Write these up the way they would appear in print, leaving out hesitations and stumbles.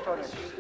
історію.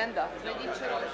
Brenda, знайдіть чорниш.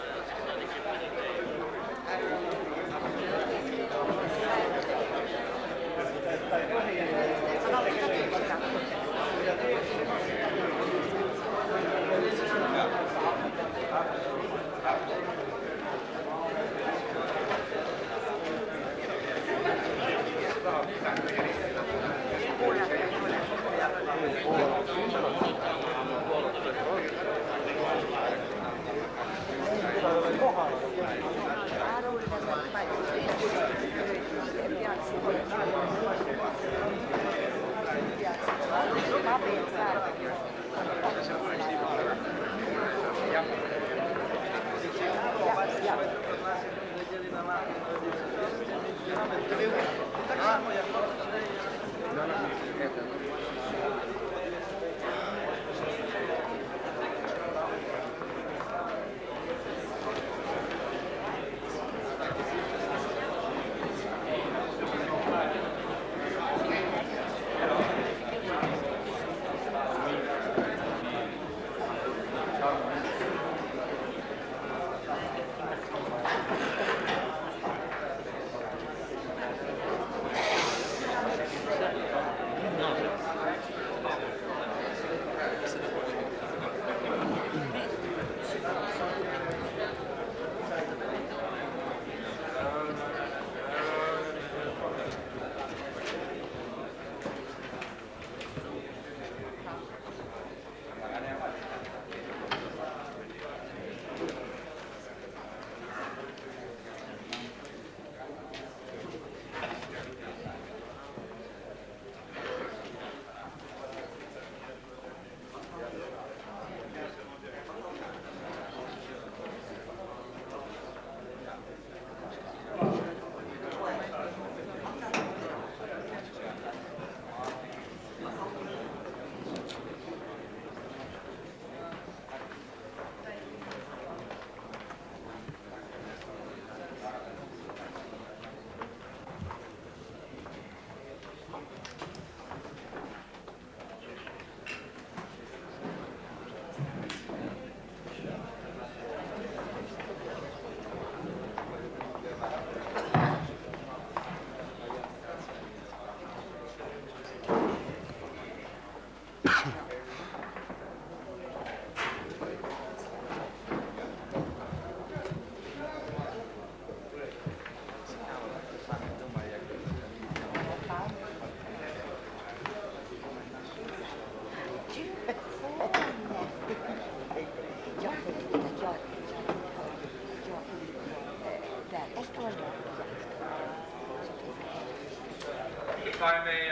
If I may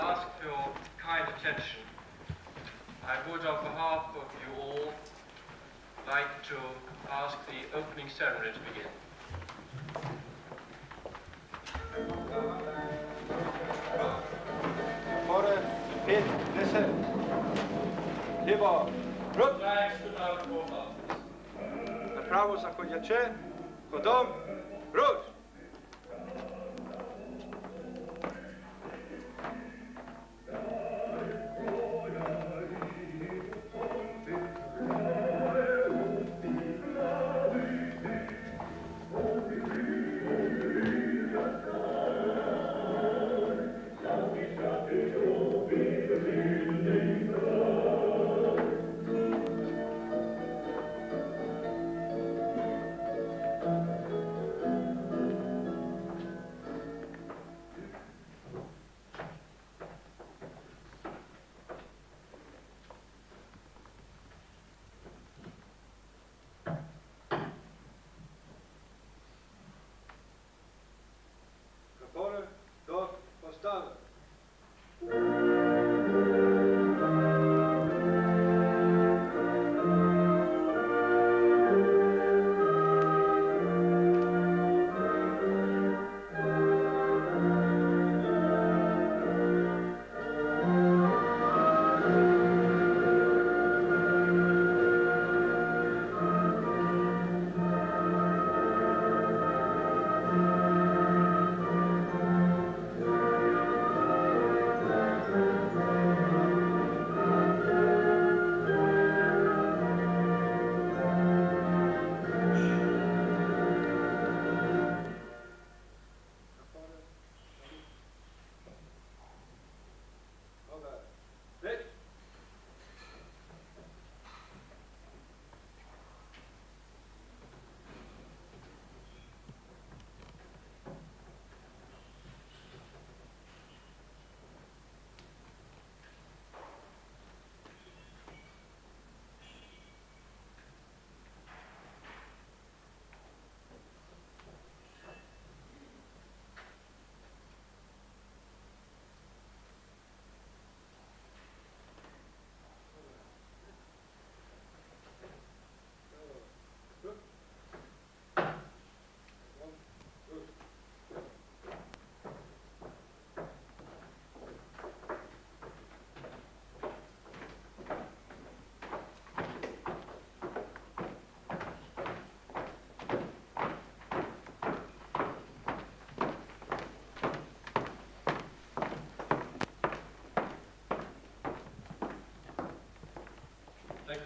ask for your kind attention, I would, on behalf of you all, like to ask the opening ceremony to begin. Fore, 5, 10, ліво, рух. Направо заходячи, ходом, руш.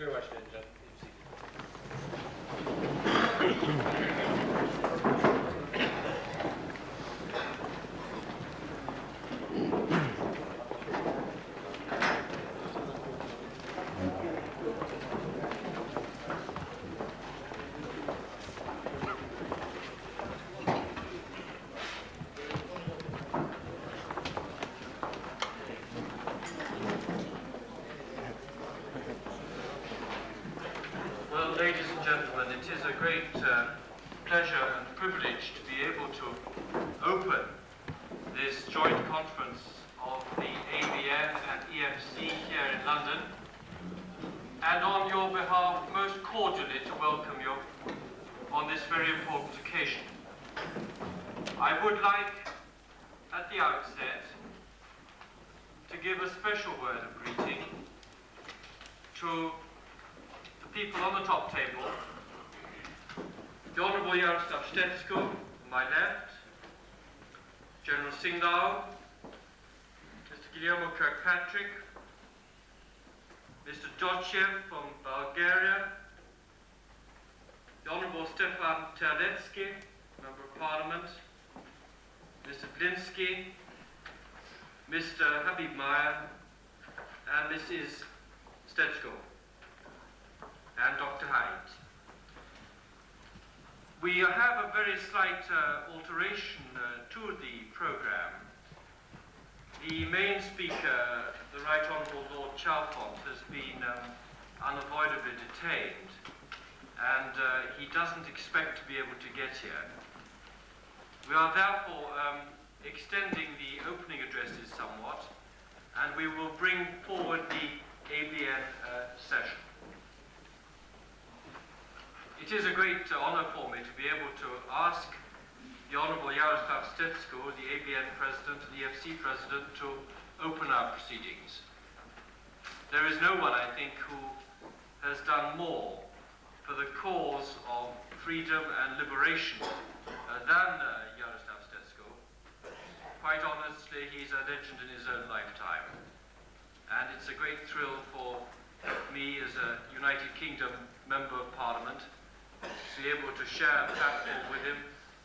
very much, ladies and gentlemen. Well, ladies and gentlemen, it is a great pleasure and privilege to be able to open this joint conference of the ABN and EFC here in London, and on your behalf most cordially to welcome you on this very important occasion. I would like at the outset to give a special word of greeting to the people on the top table, the Honourable Jaroslav Stetsko on my left, General Singhal, Mr. Guillermo Kirkpatrick, Mr. Dodchev from Bulgaria, the Honourable Stefan Terlecki, Member of Parliament, Mr. Blinsky, Mr. Habib Meyer, and Mrs. Stetsko, and Dr. Hyde. We have a very slight alteration to the program. The main speaker, the Right Honourable Lord Chalfont, has been unavoidably detained, and he doesn't expect to be able to get here. We are therefore extending the opening addresses somewhat, and we will bring forward the ABN session. It is a great honour for me to be able to ask the Honourable Jaroslav Stetsko, the ABN President and the EFC President, to open our proceedings. There is no one, I think, who has done more for the cause of freedom and liberation than Jaroslav Stetsko. Quite honestly, he's a legend in his own lifetime. And it's a great thrill for me as a United Kingdom Member of Parliament to be able to share a platform with him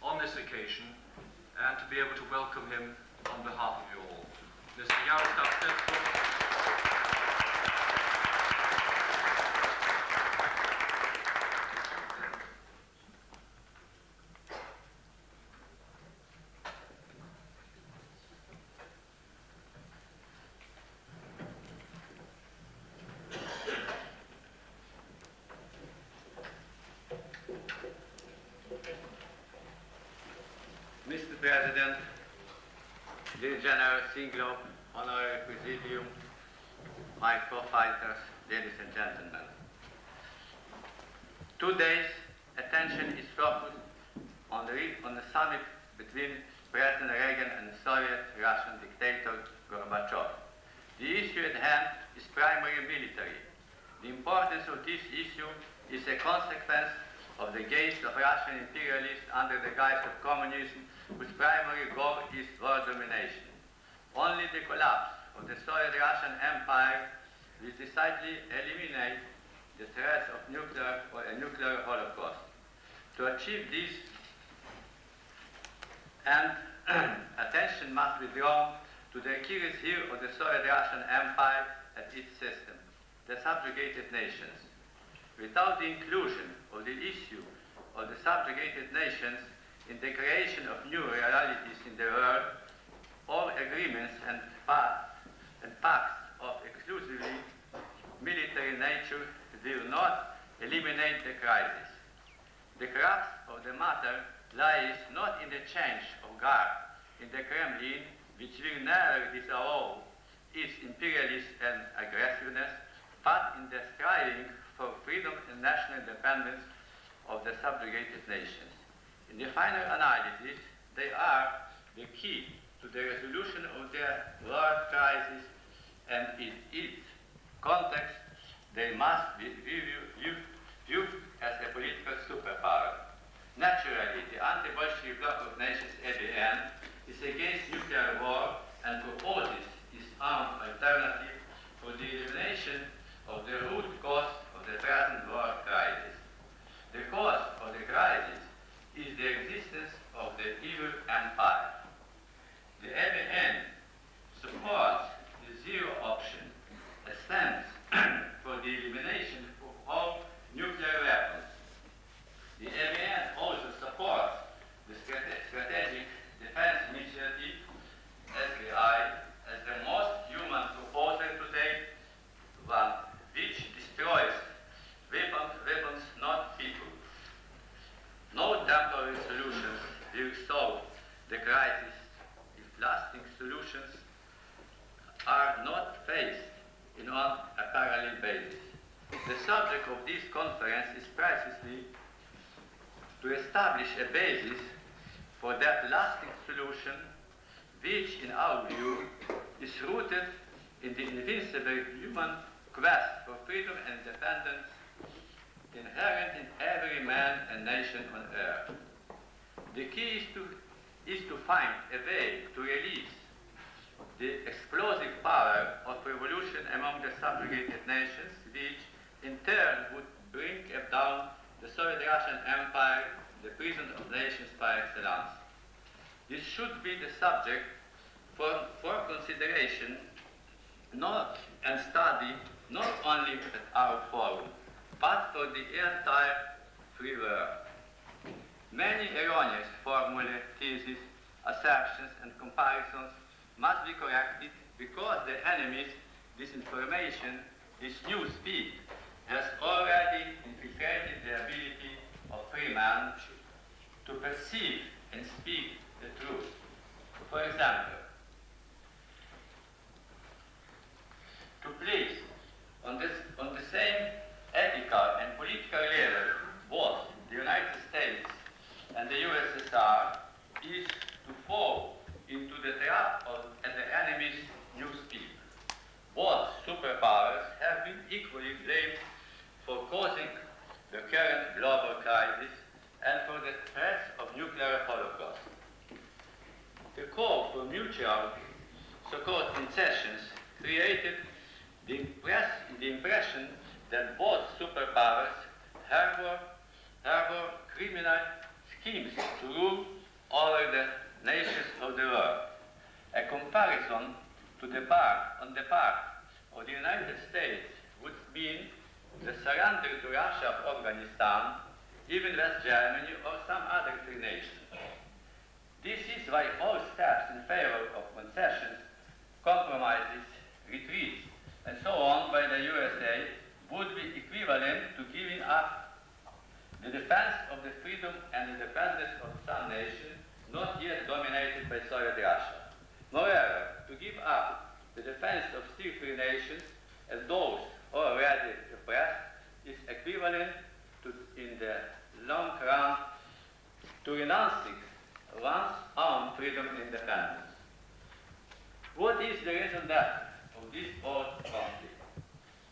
on this occasion and to be able to welcome him on behalf of you all. Mr. Jaroslav Stetsko. Mr. President, dear General Singlo, Honorary Presidium, my co-fighters, ladies and gentlemen. Today's attention is focused on the summit between President Reagan and Soviet Russian dictator Gorbachev. The issue at hand is primarily military. The importance of this issue is a consequence of the gaze of Russian imperialists under the guise of communism, whose primary goal is world domination. Only the collapse of the Soviet Russian Empire will decidedly eliminate the threats of nuclear or a nuclear holocaust. To achieve this, and attention must be drawn to the Achilles heel of the Soviet Russian Empire and its system, the subjugated nations. Without the inclusion of the issue of the subjugated nations in the creation of new realities in the world, all agreements and pacts of exclusively military nature will not eliminate the crisis. The crux of the matter lies not in the change of guard in the Kremlin, which will never disallow its imperialism and aggressiveness, but in the striving for freedom and national independence of the subjugated nations. In the final analysis, they are the key to the resolution of the world crisis, and in its context, they must be viewed as a political superpower. Naturally, the anti-Bolshevik Bloc of Nations, ABN, is against nuclear war and proposes its armed alternative for the elimination of the root cause of the solutions are not faced on a parallel basis. The subject of this conference is precisely to establish a basis for that lasting solution which, in our view, is rooted in the invincible human quest for freedom and independence inherent in every man and nation on earth. The key is to find a way to release the explosive power of revolution among the subjugated nations, which in turn would bring down the Soviet Russian Empire, the prison of nations par excellence. This should be the subject for consideration and study not only at our forum, but for the entire free world. Many erroneous formulae, theses, assertions, and comparisons must be corrected because the enemy's disinformation, this new speed, has already infiltrated the ability of free man to perceive and speak the truth. For example, to place on the same ethical and political level both the United States and the USSR is to fall into the trap of the enemy's new speed. Both superpowers have been equally blamed for causing the current global crisis and for the threats of nuclear holocaust. The call for mutual so-called concessions created the impression that both superpowers harbor criminal schemes to rule over the nations of the world. A comparison on the part of the United States would mean the surrender to Russia of Afghanistan, even West Germany or some other free nation. This is why all steps in favor of concessions, compromises, retreats, and so on by the USA would be equivalent to giving up the defense of the freedom and independence of some nation not yet dominated by Soviet Russia. Moreover, to give up the defense of still free nations as those already oppressed is equivalent to, in the long run, to renouncing one's own freedom and independence. What is the reason then of this old conflict?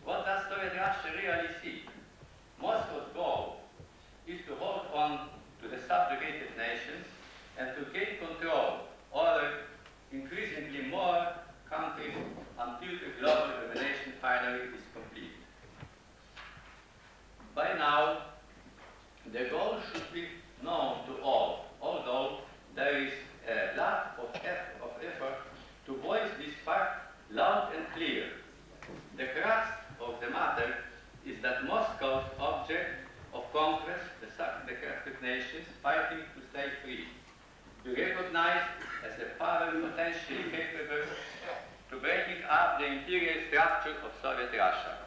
What does Soviet Russia really seek? Moscow's goal is to hold on to the subjugated nations and to gain control over increasingly more countries until the global domination finally is complete. By now, the goal should be known to all, although there is a lack of effort to voice this fact loud and clear. The crux of the matter is that Moscow's object of conquest, the subjugated nations fighting to stay free, be recognized as a power potentially capable to breaking up the imperial structure of Soviet Russia.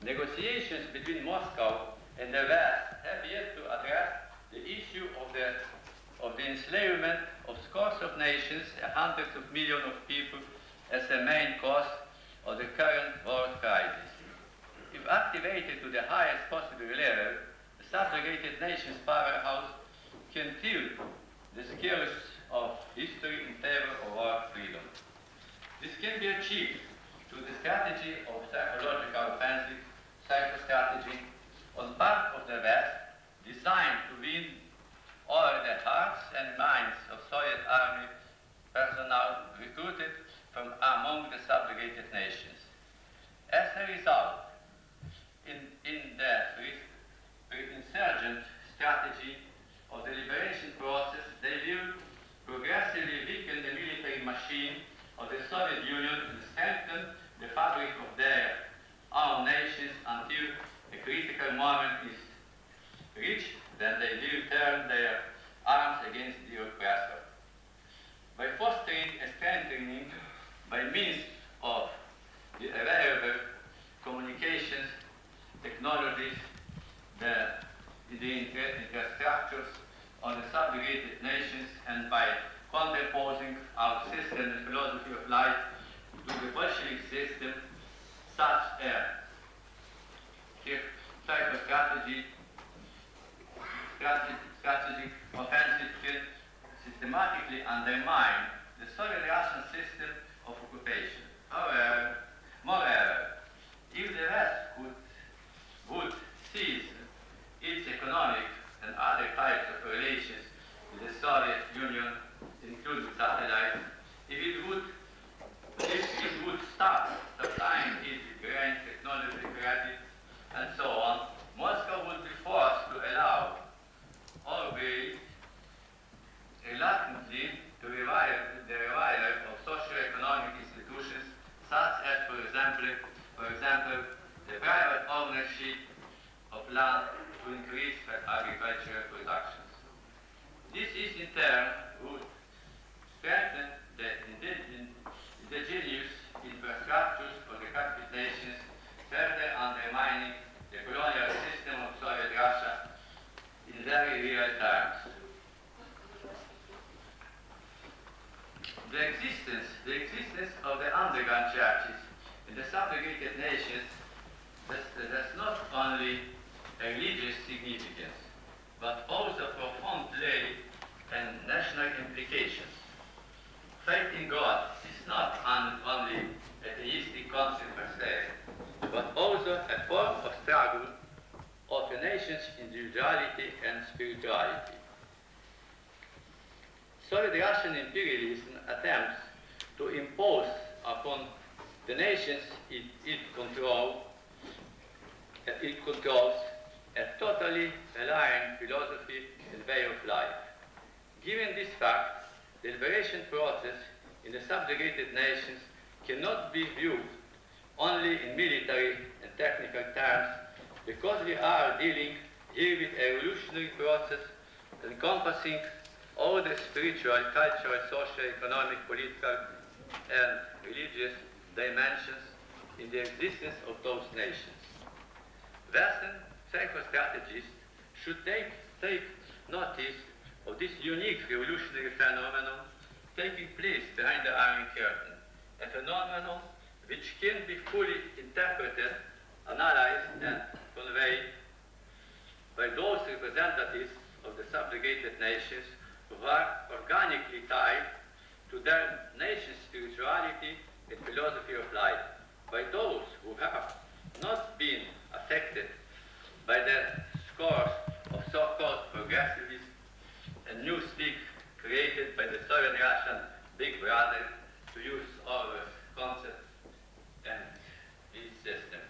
Negotiations between Moscow and the West have yet to address the issue of the enslavement of scores of nations and hundreds of millions of people as the main cause of the current world crisis. If activated to the highest possible level, the subjugated nations powerhouse can tilt the scales of history in favor of our freedom. This can be achieved through the strategy of psychological offensive, psychostrategy, on part of the West, designed to win over the hearts and minds of Soviet army personnel recruited from among the subjugated nations. As a result, in the insurgent strategy of the liberation process, they will progressively weaken the military machine of the Soviet Union and strengthen the fabric of their own nations until a critical moment is reached, then they will turn their arms against the oppressor. By fostering and strengthening by means of the available communications, technologies, the infrastructures of the subjugated nations, and by counterposing our system and philosophy the Bolshevik system, such as psychostrategy, strategic offensive can systematically undermine the Soviet Russian system of occupation. Moreover, if the West would cease its economic and other types of relations with the Soviet Union, including satellites, if it would stop supplying it with grain, technology, credit, and so on, Moscow would be forced to allow, albeit reluctantly, the revival of socio-economic institutions, such as, for example, the private ownership of land to increase agricultural productions. This is in turn would strengthen the indigenous infrastructures of the capitalist nations, further undermining the colonial system of Soviet Russia in very real terms. The existence of the underground churches in the subjugated nations has not only a religious significance, but also profound lay and national implications. Faith in God is not only a theistic concept per se, but also a form of struggle of a nation's individuality and spirituality. Soviet Russian imperialism attempts to impose upon the nations it controls a totally aligned philosophy and way of life. Given this fact, the liberation process in the subjugated nations cannot be viewed only in military and technical terms, because we are dealing here with a revolutionary process encompassing all the spiritual, cultural, social, economic, political, and religious dimensions in the existence of those nations. Western psychostrategists should take notice of this unique revolutionary phenomenon taking place behind the Iron Curtain, a phenomenon which can be fully interpreted, analyzed, and conveyed by those representatives of the subjugated nations who are organically tied to their nation's spirituality and philosophy of life, by those who have not been affected by the scores of so-called progressivists and new speak created by the Soviet Russian Big Brother, to use our concept and its system.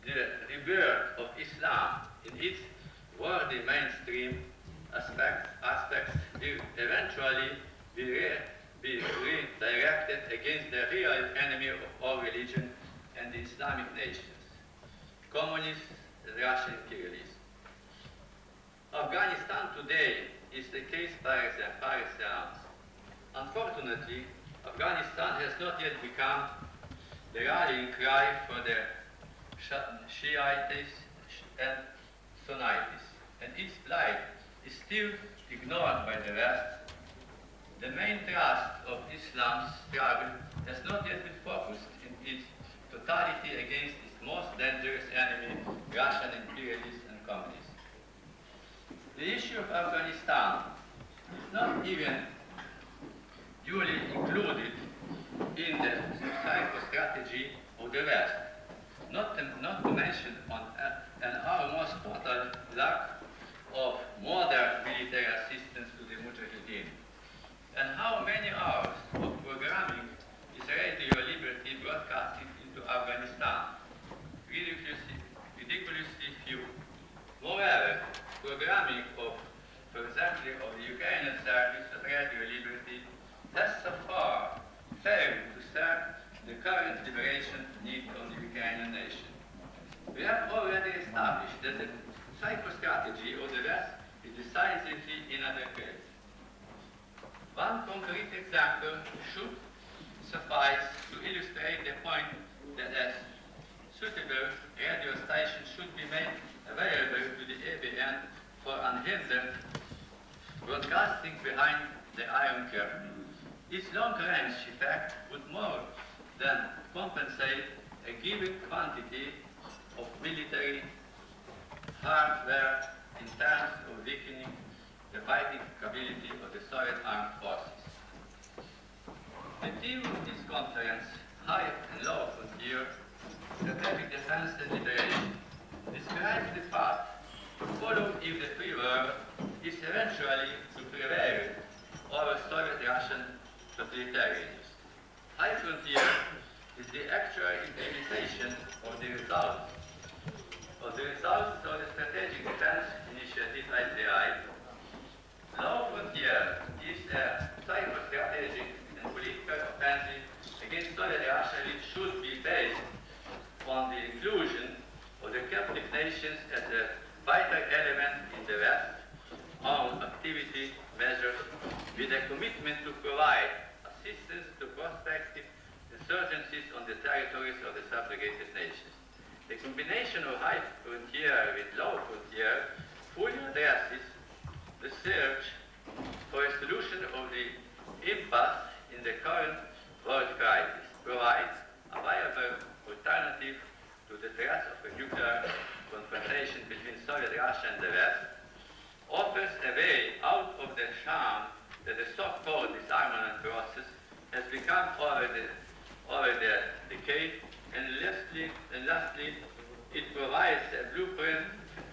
The rebirth of Islam in its worldly mainstream aspects will eventually be redirected against the real enemy of all religion and the Islamic nations, communist and Russian imperialism. Afghanistan today is the case par excellence. Unfortunately, Afghanistan has not yet become the rallying cry for the Shiites and Sunnites, and its plight is still ignored by the West. The main thrust of Islam's struggle has not yet been focused in its totality against its most dangerous enemy, Russian imperialists and communists. The issue of Afghanistan is not even duly included in the psychostrategy of the West, not to mention an almost total lack of modern military assistance to the Mujahideen. And how many hours of programming is Radio Liberty broadcasting into Afghanistan? Ridiculously few. Moreover, programming of, for example, of the Ukrainian service of Radio Liberty has so far failed to serve the current liberation need of the Ukrainian nation. We have already established that the psychostrategy of the West is decisively inadequate. One concrete example should suffice to illustrate the point that a suitable radio station should be made available to the ABN for unhindered broadcasting behind the Iron Curtain. Its long-range effect would more than compensate a given quantity of military hardware in terms of weakening the fighting capability of the Soviet armed forces. The theme of this conference, High and Low Frontier, Strategic Defense and Liberation, describes the path to follow if the free world is eventually to prevail over Soviet-Russian totalitarianism. High Frontier is the actual implementation of the results of the Strategic Defense Initiative ICI. Low Frontier is a psychostrategic and political offensive against Soviet Russia which should be based on the inclusion of the captive nations as a vital element in the West on activity measures with a commitment to provide assistance to prospective insurgencies on the territories of the subjugated nations. The combination of high frontier with low frontier fully addresses the search for a solution of the impasse in the current world crisis, provides a viable alternative to the threat of a nuclear confrontation between Soviet Russia and the West, offers a way out of the sham that the so-called disarmament process has become over the decade, and lastly, it provides a blueprint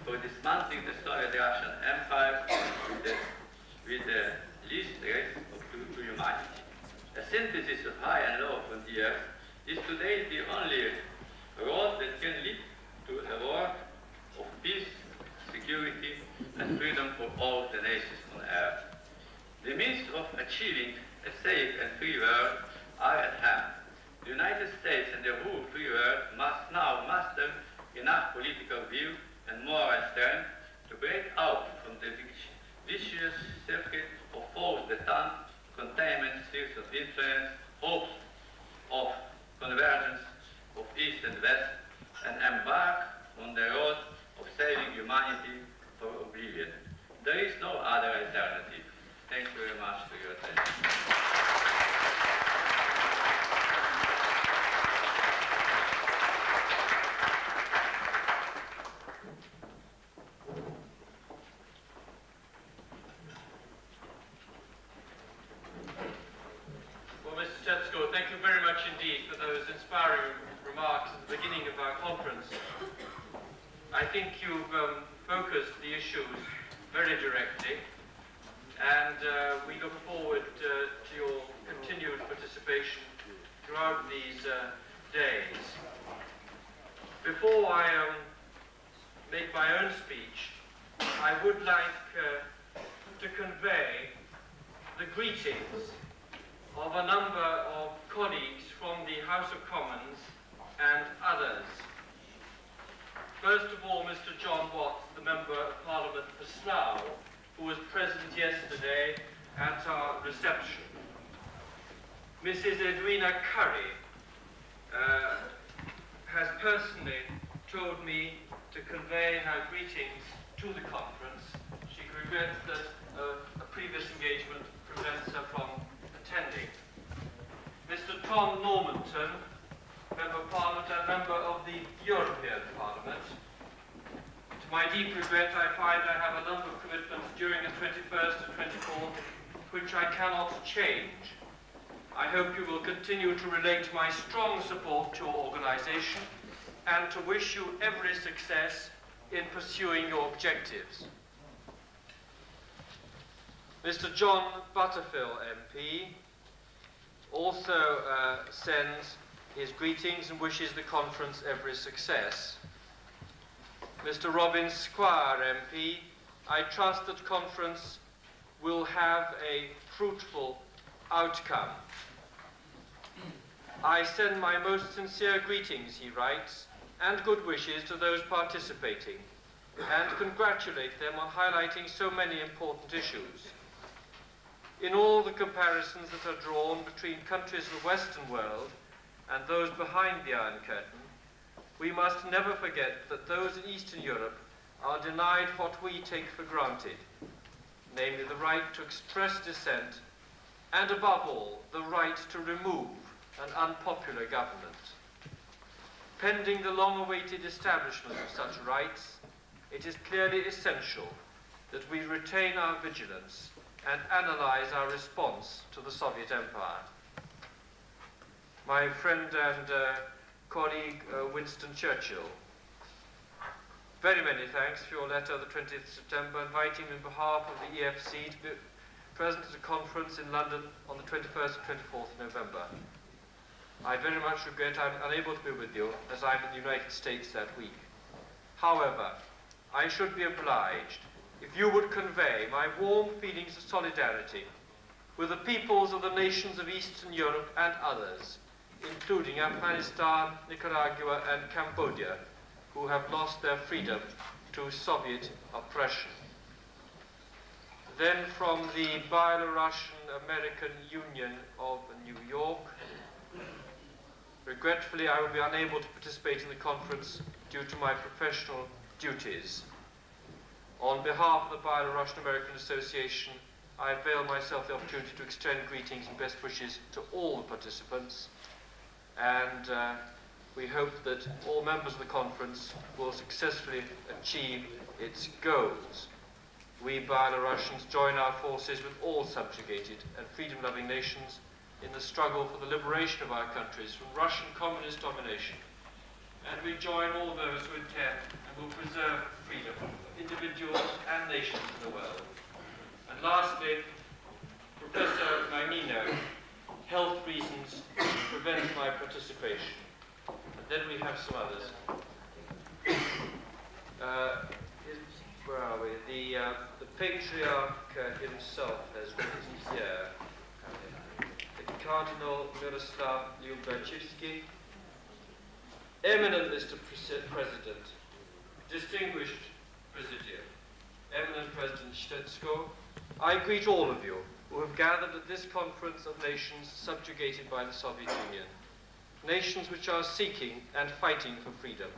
for dismantling the Soviet-Russian Empire with the least risk to humanity. A synthesis of high and low frontiers is today the only road that can lead to a world of peace, security, and freedom for all the nations on earth. The means of achieving a safe and free world are at hand. The United States and the whole free world must now master enough political will and moral strength to break out from the vicious circuit of false detente, containment, spheres of influence, hopes of convergence of East and West, and embark on the road of saving humanity for oblivion. There is no other alternative. Thank you very much for your attention. Well, Mr. Stetsko, thank you very much indeed for those inspiring remarks at the beginning of our conference. I think you've focused the issues very directly, and we look forward to your continued participation throughout these days. Before I make my own speech, I would like to convey the greetings of a number of colleagues from the House of Commons and others. First of all, Mr. John Watts, the Member of Parliament for Slough, who was present yesterday at our reception. Mrs. Edwina Curry has personally told me to convey her greetings to the conference. She regrets that a previous engagement prevents her from attending. Mr. Tom Normanton, Member of Parliament and Member of the European Parliament. To my deep regret, I find I have a number of commitments during the 21st and 24th which I cannot change. I hope you will continue to relate my strong support to your organisation and to wish you every success in pursuing your objectives. Mr. John Butterfield MP also sends his greetings and wishes the conference every success. Mr. Robin Squire MP, I trust that conference will have a fruitful outcome. I send my most sincere greetings, he writes, and good wishes to those participating, and congratulate them on highlighting so many important issues. In all the comparisons that are drawn between countries of the Western world and those behind the Iron Curtain, we must never forget that those in Eastern Europe are denied what we take for granted, namely the right to express dissent and above all, the right to remove an unpopular government. Pending the long-awaited establishment of such rights, it is clearly essential that we retain our vigilance and analyze our response to the Soviet Empire. My friend and colleague Winston Churchill, very many thanks for your letter of the 20th September inviting me on behalf of the EFC to be present at a conference in London on the 21st and 24th of November. I very much regret I'm unable to be with you as I'm in the United States that week. However, I should be obliged if you would convey my warm feelings of solidarity with the peoples of the nations of Eastern Europe and others, including Afghanistan, Nicaragua, and Cambodia, who have lost their freedom to Soviet oppression. Then from the Belarusian-American Union of New York, regretfully I will be unable to participate in the conference due to my professional duties. On behalf of the Belarusian-American Association, I avail myself the opportunity to extend greetings and best wishes to all the participants, and we hope that all members of the conference will successfully achieve its goals. We Belarusians join our forces with all subjugated and freedom-loving nations in the struggle for the liberation of our countries from Russian communist domination. And we join all those who intend and will preserve freedom of individuals and nations in the world. And lastly, Professor Magnino, health reasons prevent my participation. And then we have some others. Where are we? The patriarch himself has written here. The Cardinal Jaroslav Stetsko, eminent Mr. President, distinguished Presidium, eminent President Stetsko, I greet all of you who have gathered at this conference of nations subjugated by the Soviet Union, nations which are seeking and fighting for freedom.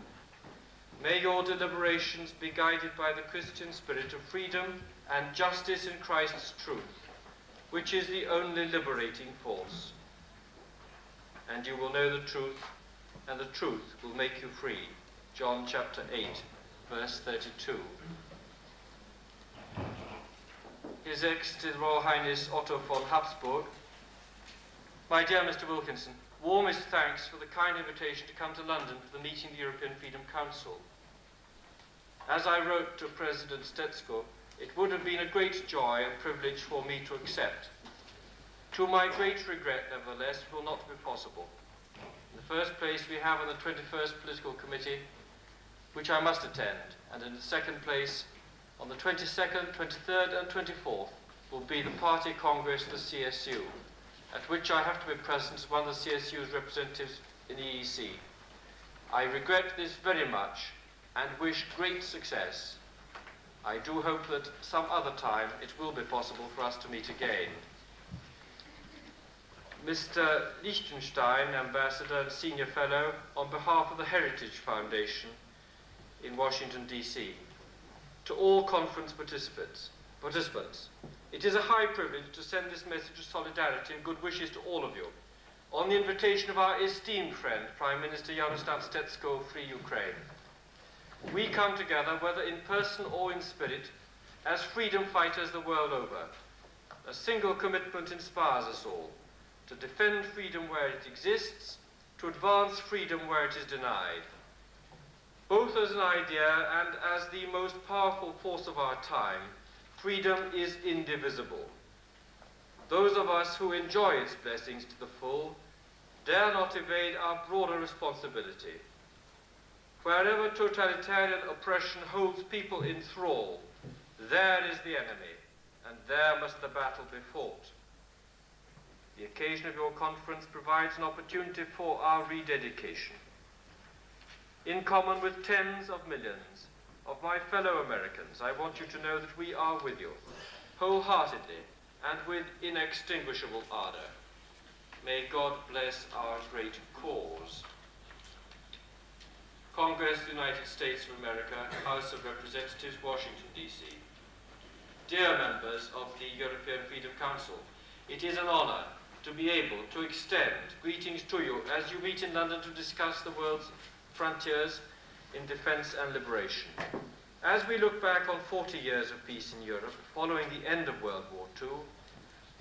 May your deliberations be guided by the Christian spirit of freedom and justice in Christ's truth, which is the only liberating force. And you will know the truth, and the truth will make you free. John chapter 8, verse 32. His Excellency Royal Highness Otto von Habsburg, my dear Mr. Wilkinson, warmest thanks for the kind invitation to come to London for the meeting of the European Freedom Council. As I wrote to President Stetsko, it would have been a great joy and privilege for me to accept. To my great regret, nevertheless, it will not be possible. In the first place, we have on the 21st Political Committee, which I must attend, and in the second place, on the 22nd, 23rd, and 24th, will be the Party Congress, the CSU, at which I have to be present as one of the CSU's representatives in the EEC. I regret this very much and wish great success. I do hope that some other time it will be possible for us to meet again. Mr. Liechtenstein, Ambassador and Senior Fellow, on behalf of the Heritage Foundation in Washington, D.C. To all conference participants, it is a high privilege to send this message of solidarity and good wishes to all of you on the invitation of our esteemed friend, Prime Minister Jaroslav Stetsko of Free Ukraine. We come together, whether in person or in spirit, as freedom fighters the world over. A single commitment inspires us all: to defend freedom where it exists, to advance freedom where it is denied. Both as an idea and as the most powerful force of our time, freedom is indivisible. Those of us who enjoy its blessings to the full dare not evade our broader responsibility. Wherever totalitarian oppression holds people in thrall, there is the enemy, and there must the battle be fought. The occasion of your conference provides an opportunity for our rededication. In common with tens of millions of my fellow Americans, I want you to know that we are with you, wholeheartedly and with inextinguishable ardor. May God bless our great cause. Congress of the United States of America, House of Representatives, Washington, D.C. Dear members of the European Freedom Council, It is an honor to be able to extend greetings to you as you meet in London to discuss the world's frontiers in defense and liberation. As we look back on 40 years of peace in Europe following the end of World War II,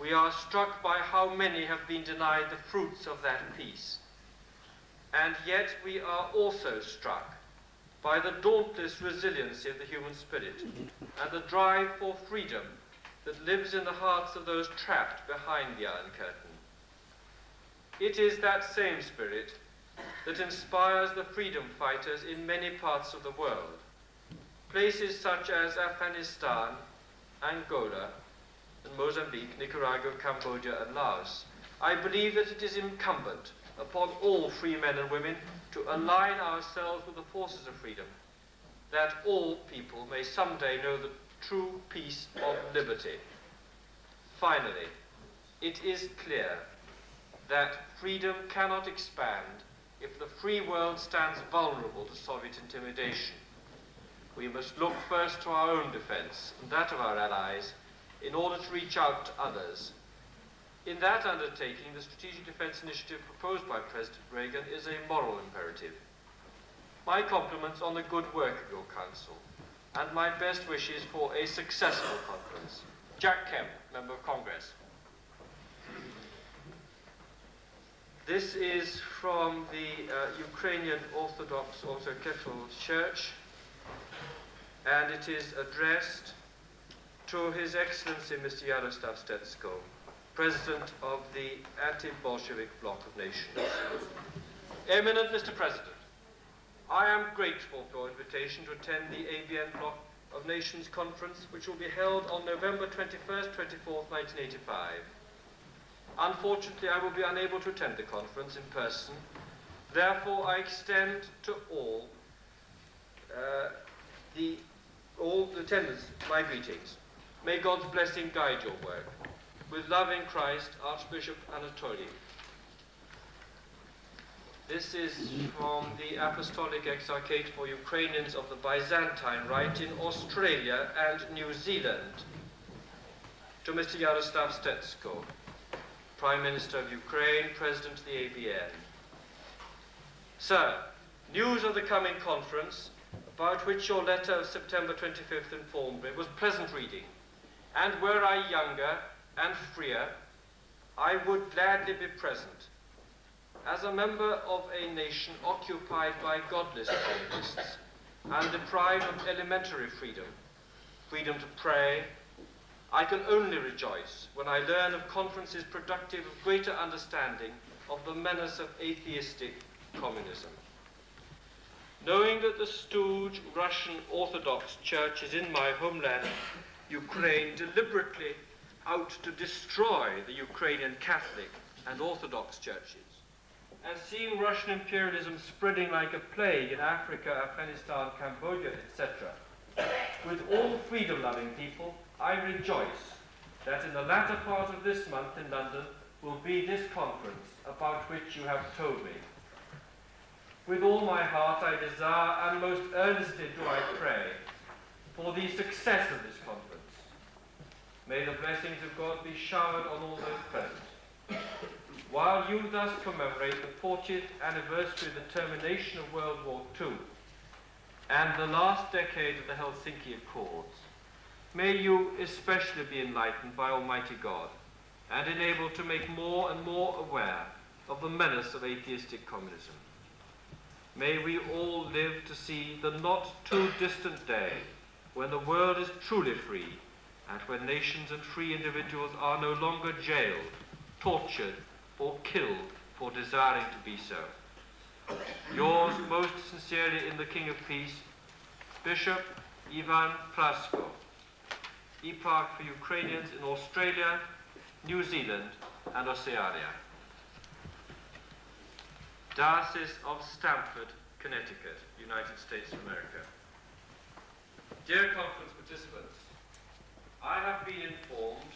we are struck by how many have been denied the fruits of that peace. And yet we are also struck by the dauntless resiliency of the human spirit and the drive for freedom that lives in the hearts of those trapped behind the Iron Curtain. It is that same spirit that inspires the freedom fighters in many parts of the world. Places such as Afghanistan, Angola, and Mozambique, Nicaragua, Cambodia, and Laos. I believe that it is incumbent upon all free men and women to align ourselves with the forces of freedom, that all people may someday know the true peace of liberty. Finally, it is clear that freedom cannot expand if the free world stands vulnerable to Soviet intimidation. We must look first to our own defense and that of our allies in order to reach out to others. In that undertaking, the Strategic Defense Initiative proposed by President Reagan is a moral imperative. My compliments on the good work of your Council, and my best wishes for a successful conference. Jack Kemp, Member of Congress. This is from the Ukrainian Orthodox Catholic Church, and it is addressed to His Excellency Mr. Jaroslav Stetsko, President of the Anti-Bolshevik Bloc of Nations. Eminent Mr. President, I am grateful for your invitation to attend the ABN Bloc of Nations Conference, which will be held on November 21st, 24th, 1985. Unfortunately, I will be unable to attend the conference in person. Therefore, I extend to all the attendants my greetings. May God's blessing guide your work. With love in Christ, Archbishop Anatoly. This is from the Apostolic Exarchate for Ukrainians of the Byzantine Rite in Australia and New Zealand. To Mr. Jaroslav Stetsko, Prime Minister of Ukraine, President of the ABN. Sir, news of the coming conference, about which your letter of September 25th informed me, was pleasant reading, and were I younger and freer, I would gladly be present. As a member of a nation occupied by godless communists and deprived of elementary freedom, freedom to pray, I can only rejoice when I learn of conferences productive of greater understanding of the menace of atheistic communism. Knowing that the stooge Russian Orthodox Church is in my homeland, Ukraine, deliberately out to destroy the Ukrainian Catholic and Orthodox churches, and seeing Russian imperialism spreading like a plague in Africa, Afghanistan, Cambodia, etc., with all freedom-loving people, I rejoice that in the latter part of this month in London will be this conference about which you have told me. With all my heart I desire and most earnestly do I pray for the success of this conference. May the blessings of God be showered on all those present. While you thus commemorate the 40th anniversary of the termination of World War II and the last decade of the Helsinki Accords, may you especially be enlightened by Almighty God and enabled to make more and more aware of the menace of atheistic communism. May we all live to see the not too distant day when the world is truly free and when nations and free individuals are no longer jailed, tortured, or killed for desiring to be so. Yours most sincerely in the King of Peace, Bishop Ivan Prasko, Eparch for Ukrainians in Australia, New Zealand, and Oceania. Diocese of Stamford, Connecticut, United States of America. Dear conference participants, I have been informed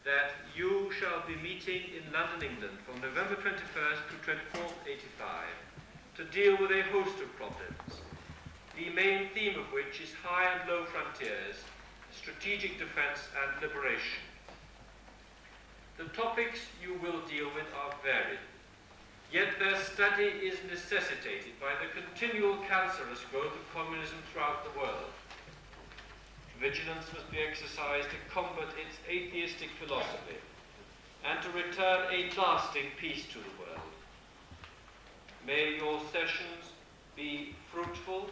that you shall be meeting in London, England from November 21st to 24th, 85 to deal with a host of problems, the main theme of which is high and low frontiers, strategic defense and liberation. The topics you will deal with are varied, yet their study is necessitated by the continual cancerous growth of communism throughout the world. Vigilance must be exercised to combat its atheistic philosophy and to return a lasting peace to the world. May your sessions be fruitful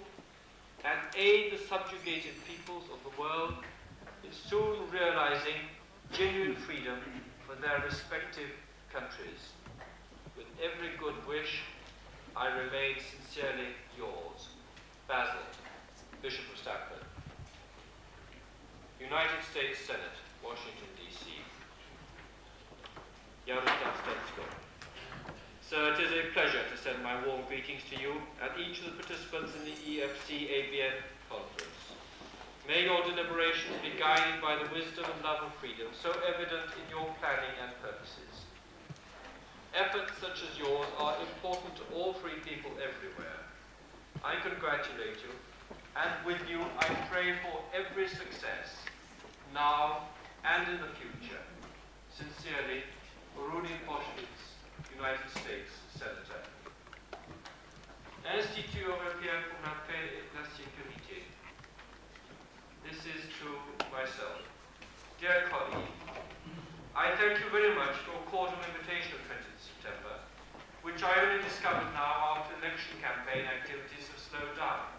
and aid the subjugated peoples of the world in soon realizing genuine freedom for their respective countries. With every good wish, I remain sincerely yours. Basil, Bishop of Stafford. United States Senate, Washington, D.C. Jaroslav Stetsko. Sir, it is a pleasure to send my warm greetings to you and each of the participants in the EFC-ABN conference. May your deliberations be guided by the wisdom and love of freedom so evident in your planning and purposes. Efforts such as yours are important to all free people everywhere. I congratulate you, and with you I pray for every success, now and in the future. Sincerely, Rudy Boschwitz, United States Senator. Institut Européen pour la Paix et la Sécurité. This is to myself. Dear colleague, I thank you very much for a cordial invitation of 20th September, which I only discovered now after election campaign activities have slowed down.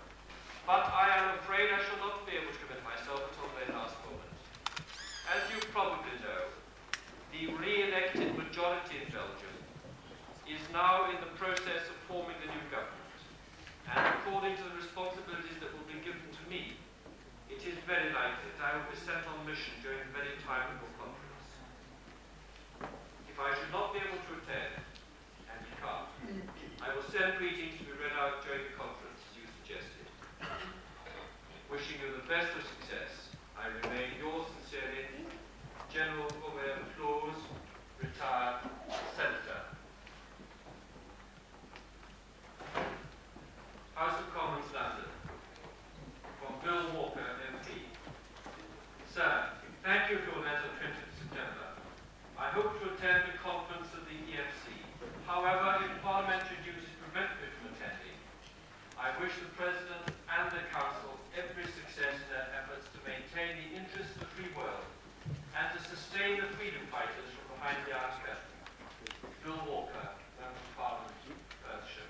But I am afraid I shall not be able to commit myself until the very last moment. As you probably know, the re-elected majority in Belgium is now in the process of forming the new government, and according to the responsibilities that will be given to me, it is very likely that I will be sent on mission during the very time of your conference. If I should not be able to attend, and you can't, I will send greetings to be read out during the conference as you suggested. Wishing you the best of success, I remain yours sincerely, General Robert Claus, retired Senator. House of Commons, London. From Bill Walker, MP. Sir, thank you for your letter of 20th September. I hope to attend the conference of the EFC. However, if parliamentary duties prevent me from attending, I wish the President and the Council every success in their efforts to maintain the interests of the free world and to sustain the freedom fighters from behind the Iron Curtain. Bill Walker, Member of Parliament, Perthshire.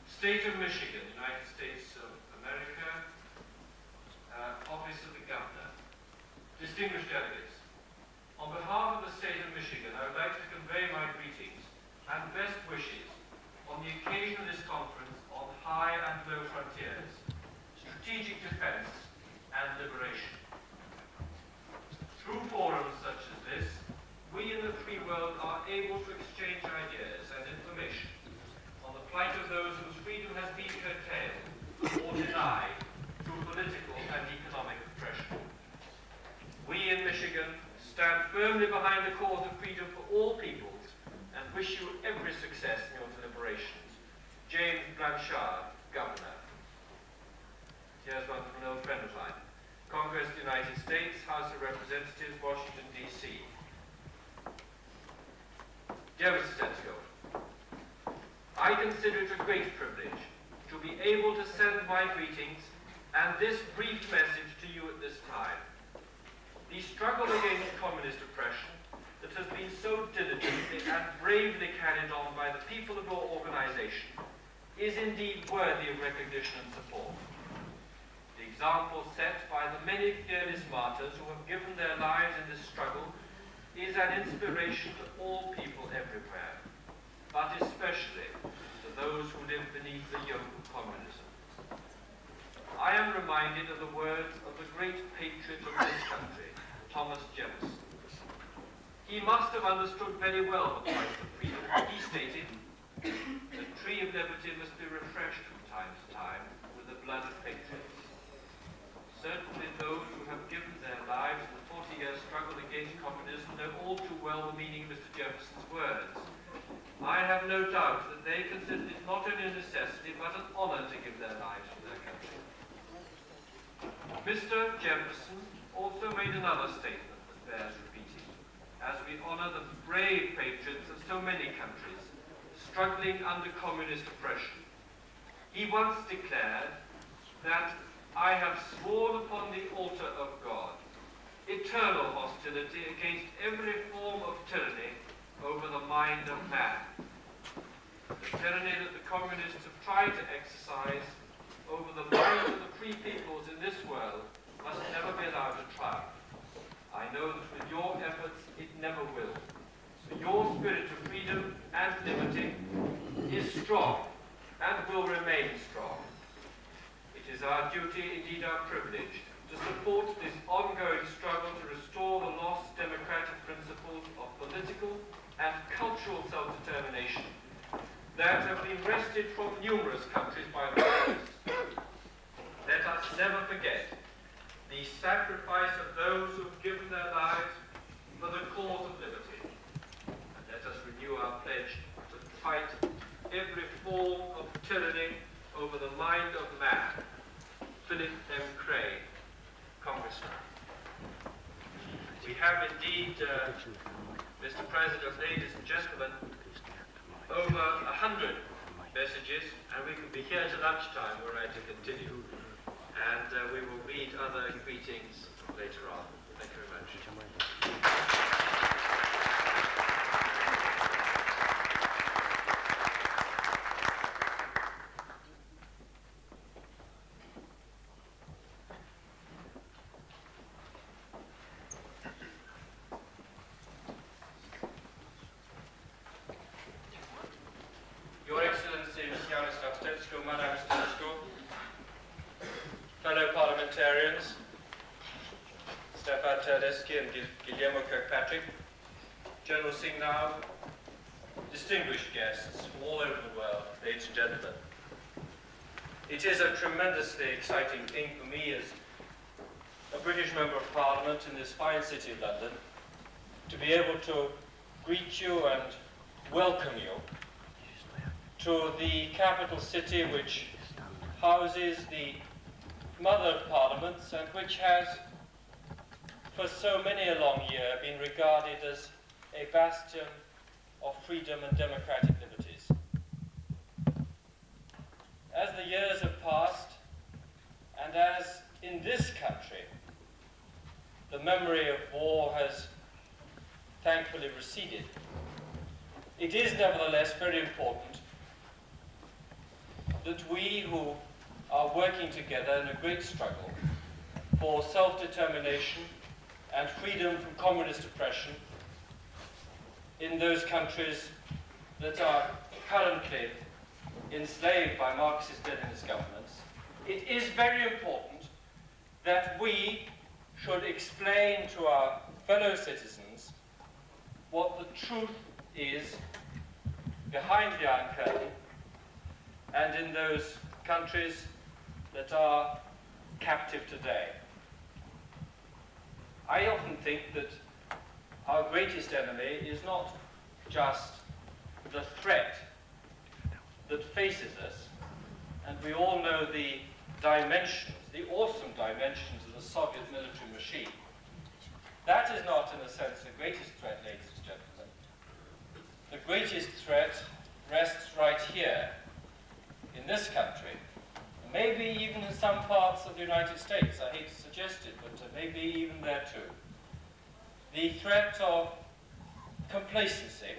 State of Michigan, United States of America, Office of the Governor. Distinguished delegates, on behalf of the State of Michigan, I would like to convey my greetings and best wishes on the occasion of this conference on high and low frontiers, strategic defense, and liberation. Through forums such as this, we in the free world are able to exchange ideas and information on the plight of those whose freedom has been curtailed or denied through political and economic oppression. We in Michigan stand firmly behind the cause of freedom for all peoples and wish you every success in your deliberations. James Blanchard, Governor. Here's one from an old friend of mine. Congress of the United States, House of Representatives, Washington, D.C. Dear Mr. Stetsko, I consider it a great privilege to be able to send my greetings and this brief message to you at this time. The struggle against communist oppression that has been so diligently and bravely carried on by the people of your organization is indeed worthy of recognition and support. The example set by the many fearless martyrs who have given their lives in this struggle is an inspiration to all people everywhere, but especially to those who live beneath the yoke of communism. I am reminded of the words of the great patriot of this country, Thomas Jefferson. He must have understood very well the point of freedom. He stated, "The tree of liberty must be refreshed from time to time with the blood of patriots." Certainly those who have given their lives in the 40-year struggle against communism know all too well the meaning of Mr. Jefferson's words. I have no doubt that they considered it not only a necessity but an honor to give their lives for their country. Mr. Jefferson also made another statement that bears repeating. brave patriots of so many countries struggling under communist oppression. He once declared that I have sworn upon the altar of God eternal hostility against every form of tyranny over the mind of man. The tyranny that the communists have tried to exercise over the minds of the free peoples in this world must never be allowed to triumph. I know that with your efforts it never will. For your spirit of freedom and liberty is strong and will remain strong. It is our duty, indeed our privilege, to support this ongoing struggle to restore the lost democratic principles of political and cultural self-determination that have been wrested from numerous countries by the communists. Let us never forget the sacrifice of those who have given their lives for the cause of liberty. And let us renew our pledge to fight every form of tyranny over the mind of man. Philip M. Crane, Congressman. We have indeed, Mr. President, ladies and gentlemen, over 100 messages, and we can be here till lunchtime were I to continue. And we will read other greetings later on. Thank you very much. Your Excellency, Jaroslav Stetsko, Madame Stetsko, fellow parliamentarians, Stefan Terdeschi and Guillermo Kirkpatrick, General Singnau, distinguished guests from all over the world, ladies and gentlemen. It is a tremendously exciting thing for me as a British Member of Parliament in this fine city of London to be able to greet you and welcome you to the capital city which houses the mother of parliaments and which has for so many a long year been regarded as a bastion of freedom and democratic liberties. As the years have passed, and as in this country the memory of war has thankfully receded, it is nevertheless very important that we who are working together in a great struggle for self-determination and freedom from communist oppression in those countries that are currently enslaved by Marxist-Leninist governments, it is very important that we should explain to our fellow citizens what the truth is behind the Iron Curtain and in those countries that are captive today. I often think that our greatest enemy is not just the threat that faces us, and we all know the dimensions, the awesome dimensions of the Soviet military machine. That is not, in a sense, the greatest threat, ladies and gentlemen. The greatest threat rests right here, in this country, maybe even in some parts of the United States. I hate to suggest it, but maybe even there too. The threat of complacency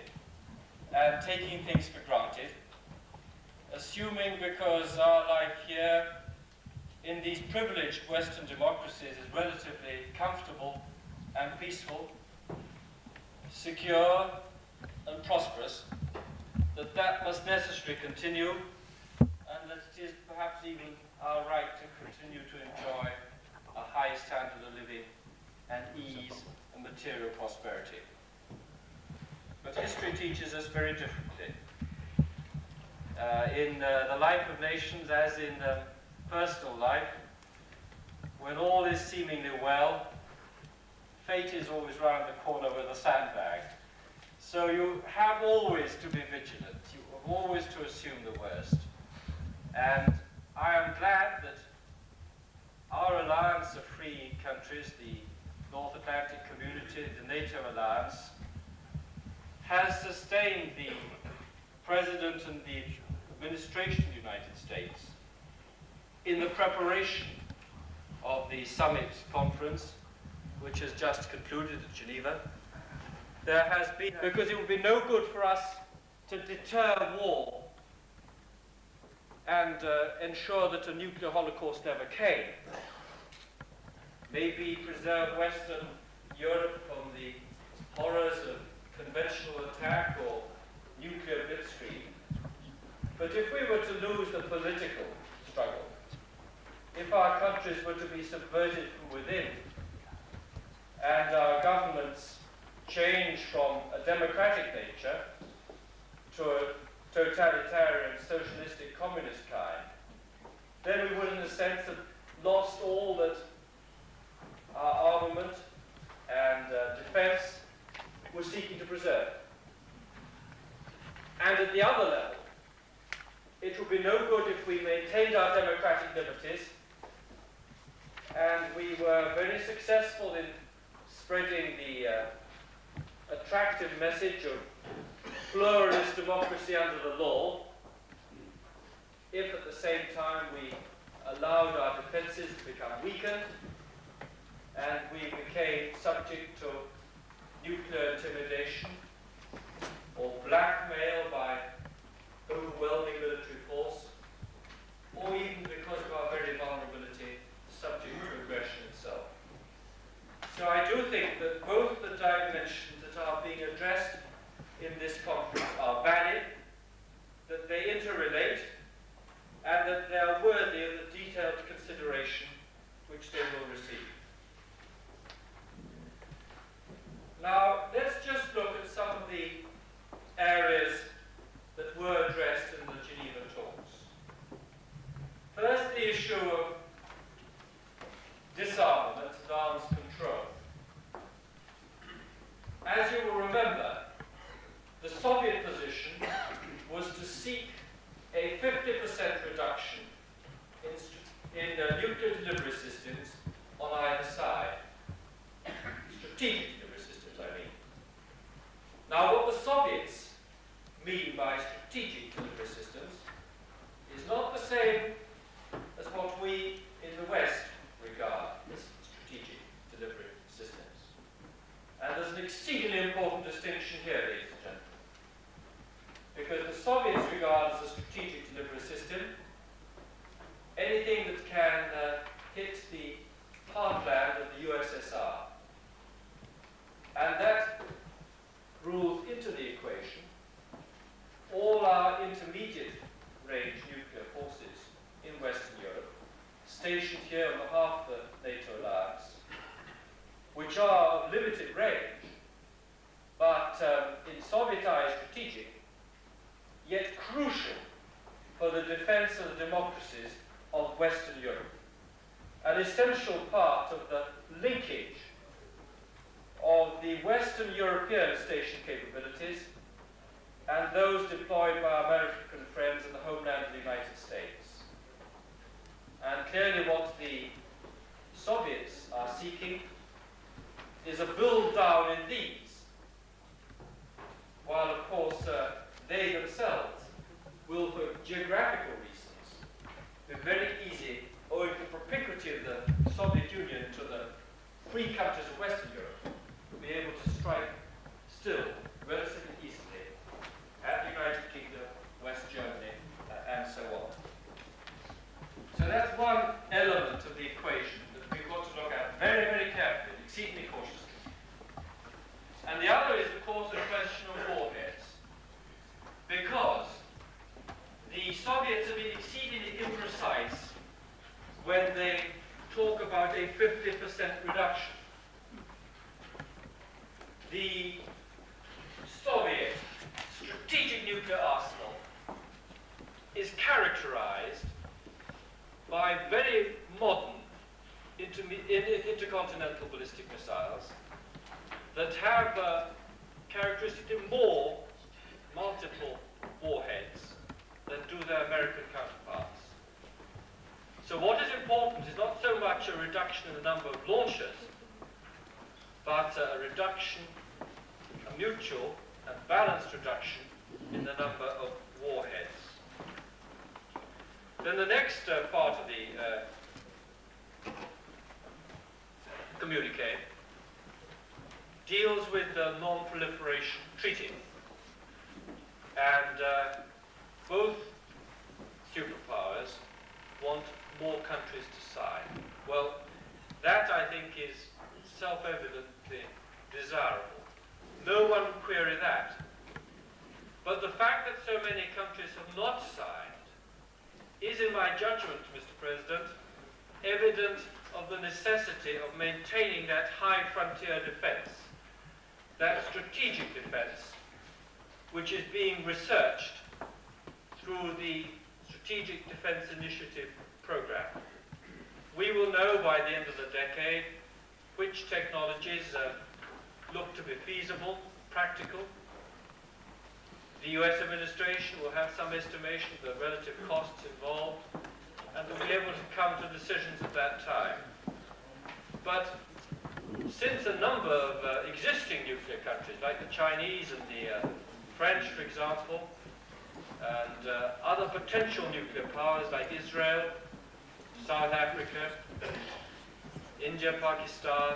and taking things for granted, assuming because our life here in these privileged Western democracies is relatively comfortable and peaceful, secure and prosperous, that must necessarily continue, and that it is perhaps even our right to continue to enjoy a high standard of living and ease and material prosperity. But history teaches us very differently. In the life of nations, as in personal life, when all is seemingly well, fate is always round the corner with a sandbag. So you have always to be vigilant. You have always to assume the worst. And I am glad that our alliance of free countries, the North Atlantic Community, the NATO alliance, has sustained the President and the administration of the United States in the preparation of the summit conference, which has just concluded at Geneva. There has been, because it would be no good for us to deter war and ensure that a nuclear holocaust never came. Maybe preserve Western Europe from the horrors of conventional attack or nuclear blitzkrieg. But if we were to lose the political struggle, if our countries were to be subverted from within, and our governments change from a democratic nature to a totalitarian, socialistic, communist kind, then we would, in a sense, have lost all that our armament and defense were seeking to preserve. And at the other level, it would be no good if we maintained our democratic liberties and we were very successful in spreading the attractive message of pluralist democracy under the law, if at the same time we allowed our defenses to become weakened and we became subject to nuclear intimidation or blackmail by overwhelming military force, or even because of our very vulnerability, subject to aggression itself. So I do think that both the dimensions that are being addressed in this conference are valid, that they interrelate, and that they are worthy of the detailed consideration which they will receive. Now, let's just look at some of the areas that were addressed in the Geneva talks. First, the issue of disarmament and arms control. As you will remember, the Soviet position was to seek a 50% reduction in nuclear delivery systems on either side. Strategic delivery systems, I mean. Now, what the Soviets mean by strategic delivery systems is not the same as what we in the West regard as strategic delivery systems. And there's an exceedingly important distinction here, ladies and gentlemen. Because the Soviets regard as a strategic delivery system anything that can hit the heartland of the USSR. And that rules into the equation all our intermediate range nuclear forces in Western Europe, stationed here on behalf of the NATO alliance, which are of limited range, but in Sovietized strategic, yet crucial for the defense of the democracies of Western Europe. An essential part of the linkage of the Western European station capabilities and those deployed by our American friends in the homeland of the United States. And clearly what the Soviets are seeking is a build down in these, while of course they themselves will, for geographical reasons, be very easy, owing to the propinquity of the Soviet Union to the free countries of Western Europe, be able to strike still relatively easily at the United Kingdom, West Germany, and so on. So that's one element of the equation that we've got to look at very, very carefully, exceedingly cautiously. And the other is, of course, the question of warheads. Because the Soviets have been exceedingly imprecise when they talk about a 50% reduction. The Soviet strategic nuclear arsenal is characterized by very modern intercontinental ballistic missiles that have characteristically more multiple warheads than do their American counterparts. So what is important is not so much a reduction in the number of launchers, but a reduction, a mutual and balanced reduction in the number of warheads. Then the next part of the communique deals with the non-proliferation treaty. And both superpowers want more countries to sign. Well, that I think is self-evidently desirable. No one would query that. But the fact that so many countries have not signed is, in my judgment, Mr. President, evident of the necessity of maintaining that high frontier defense, that strategic defense, which is being researched through the Strategic Defense Initiative program. We will know by the end of the decade which technologies look to be feasible, practical. The US administration will have some estimation of the relative costs involved, and will be able to come to decisions at that time. But since a number of existing nuclear countries, like the Chinese and the French, for example, and other potential nuclear powers like Israel, South Africa, India, Pakistan,